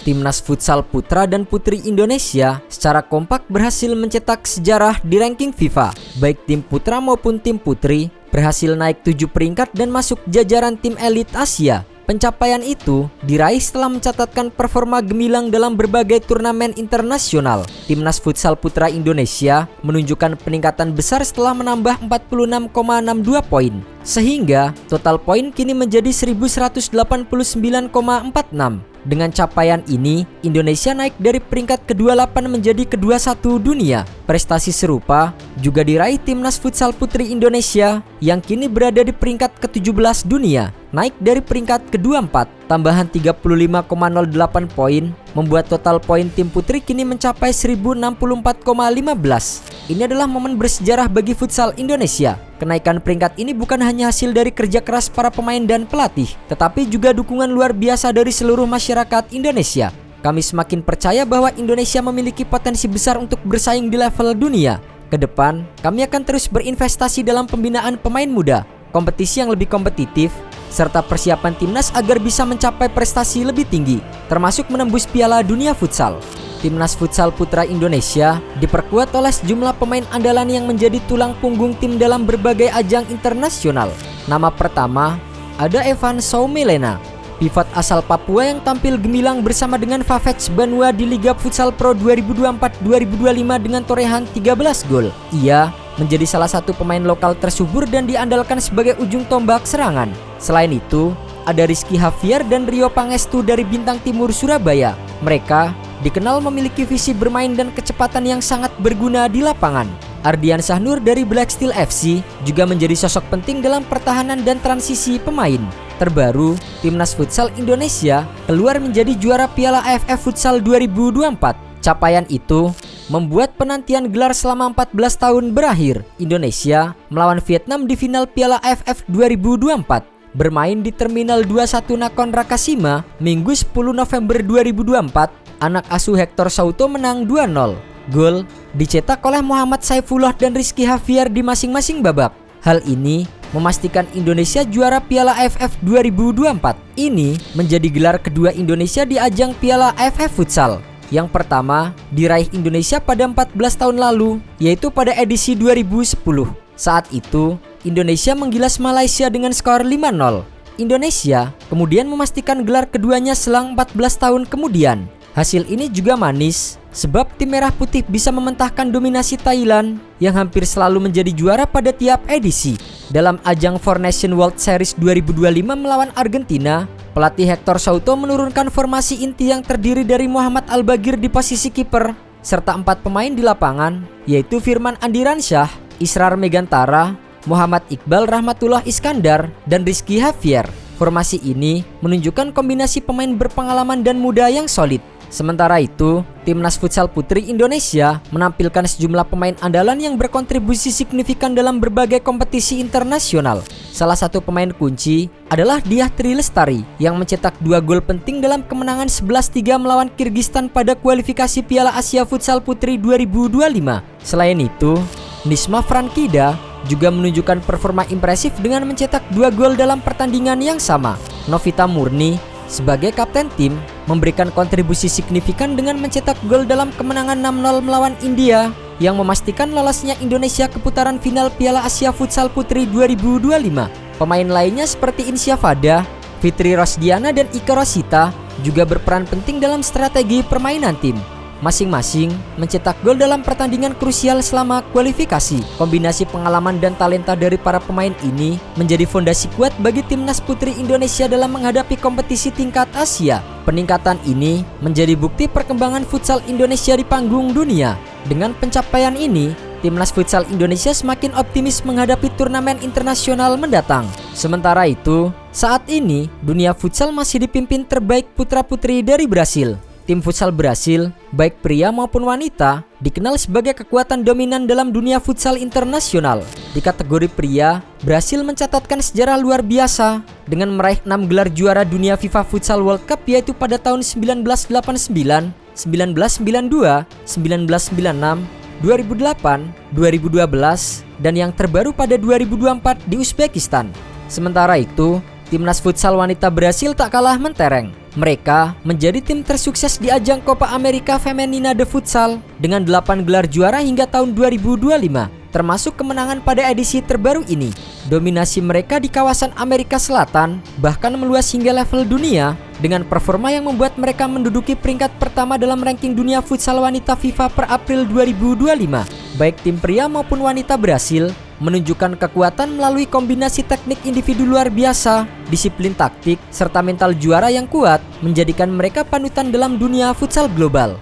Timnas futsal putra dan putri Indonesia secara kompak berhasil mencetak sejarah di ranking FIFA. Baik tim putra maupun tim putri berhasil naik 7 peringkat dan masuk jajaran tim elit Asia. Pencapaian itu diraih setelah mencatatkan performa gemilang dalam berbagai turnamen internasional. Timnas futsal putra Indonesia menunjukkan peningkatan besar setelah menambah 46,62 poin, sehingga total poin kini menjadi 1189,46. Dengan capaian ini, Indonesia naik dari peringkat ke-28 menjadi ke-21 dunia. Prestasi serupa juga diraih Timnas futsal putri Indonesia yang kini berada di peringkat ke-17 dunia, naik dari peringkat ke-24. Tambahan 35,08 poin membuat total poin tim putri kini mencapai 1064,15. Ini adalah momen bersejarah bagi futsal Indonesia. Kenaikan peringkat ini bukan hanya hasil dari kerja keras para pemain dan pelatih, tetapi juga dukungan luar biasa dari seluruh masyarakat Indonesia. Kami semakin percaya bahwa Indonesia memiliki potensi besar untuk bersaing di level dunia. Kedepan, kami akan terus berinvestasi dalam pembinaan pemain muda, kompetisi yang lebih kompetitif, serta persiapan timnas agar bisa mencapai prestasi lebih tinggi, termasuk menembus Piala Dunia Futsal. Timnas futsal putra Indonesia diperkuat oleh sejumlah pemain andalan yang menjadi tulang punggung tim dalam berbagai ajang internasional. Nama pertama ada Evan Soumelena, pivot asal Papua yang tampil gemilang bersama dengan Favets Banua di Liga Futsal Pro 2024-2025 dengan torehan 13 gol. Ia menjadi salah satu pemain lokal tersubur dan diandalkan sebagai ujung tombak serangan. Selain itu, ada Rizky Javier dan Rio Pangestu dari Bintang Timur Surabaya. Mereka dikenal memiliki visi bermain dan kecepatan yang sangat berguna di lapangan. Ardian Sahnur dari Black Steel FC juga menjadi sosok penting dalam pertahanan dan transisi pemain. Terbaru, Timnas Futsal Indonesia keluar menjadi juara Piala AFF Futsal 2024. Capaian itu membuat penantian gelar selama 14 tahun berakhir. Indonesia melawan Vietnam di final Piala AFF 2024. Bermain di Terminal 21 Nakhon Ratchasima, Minggu 10 November 2024, anak asuh Hector Souto menang 2-0. Gol dicetak oleh Muhammad Saifullah dan Rizky Javier di masing-masing babak. Hal ini memastikan Indonesia juara Piala AFF 2024. Ini menjadi gelar kedua Indonesia di ajang Piala AFF Futsal. Yang pertama diraih Indonesia pada 14 tahun lalu, yaitu pada edisi 2010. Saat itu, Indonesia menggilas Malaysia dengan skor 5-0. Indonesia kemudian memastikan gelar keduanya selang 14 tahun kemudian. Hasil ini juga manis, sebab tim merah putih bisa mementahkan dominasi Thailand yang hampir selalu menjadi juara pada tiap edisi. Dalam ajang Four Nations World Series 2025 melawan Argentina, pelatih Hector Souto menurunkan formasi inti yang terdiri dari Muhammad Al-Bagir di posisi kiper, serta 4 pemain di lapangan, yaitu Firman Andiransyah, Israr Megantara, Muhammad Iqbal Rahmatullah Iskandar, dan Rizky Javier. Formasi ini menunjukkan kombinasi pemain berpengalaman dan muda yang solid. Sementara itu, Timnas Futsal Putri Indonesia menampilkan sejumlah pemain andalan yang berkontribusi signifikan dalam berbagai kompetisi internasional. Salah satu pemain kunci adalah Diah Tri Lestari yang mencetak 2 gol penting dalam kemenangan 11-3 melawan Kyrgyzstan pada kualifikasi Piala Asia Futsal Putri 2025. Selain itu, Nisma Frankida juga menunjukkan performa impresif dengan mencetak 2 gol dalam pertandingan yang sama. Novita Murni sebagai kapten tim memberikan kontribusi signifikan dengan mencetak gol dalam kemenangan 6-0 melawan India yang memastikan lolosnya Indonesia ke putaran final Piala Asia Futsal Putri 2025. Pemain lainnya seperti Insya Fada, Fitri Rosdiana, dan Ika Rosita juga berperan penting dalam strategi permainan tim. Masing-masing mencetak gol dalam pertandingan krusial selama kualifikasi. Kombinasi pengalaman dan talenta dari para pemain ini menjadi fondasi kuat bagi Timnas Putri Indonesia dalam menghadapi kompetisi tingkat Asia. Peningkatan ini menjadi bukti perkembangan futsal Indonesia di panggung dunia. Dengan pencapaian ini, Timnas Futsal Indonesia semakin optimis menghadapi turnamen internasional mendatang. Sementara itu, saat ini dunia futsal masih dipimpin terbaik putra-putri dari Brasil. Tim futsal Brasil, baik pria maupun wanita, dikenal sebagai kekuatan dominan dalam dunia futsal internasional. Di kategori pria, Brasil mencatatkan sejarah luar biasa dengan meraih 6 gelar juara dunia FIFA Futsal World Cup, yaitu pada tahun 1989, 1992, 1996, 2008, 2012, dan yang terbaru pada 2024 di Uzbekistan. Sementara itu, Timnas futsal wanita Brasil tak kalah mentereng. Mereka menjadi tim tersukses di ajang Copa America Femenina de Futsal dengan 8 gelar juara hingga tahun 2025, termasuk kemenangan pada edisi terbaru ini. Dominasi mereka di kawasan Amerika Selatan bahkan meluas hingga level dunia dengan performa yang membuat mereka menduduki peringkat pertama dalam ranking dunia futsal wanita FIFA per April 2025. Baik tim pria maupun wanita Brasil menunjukkan kekuatan melalui kombinasi teknik individu luar biasa, disiplin taktik, serta mental juara yang kuat menjadikan mereka panutan dalam dunia futsal global.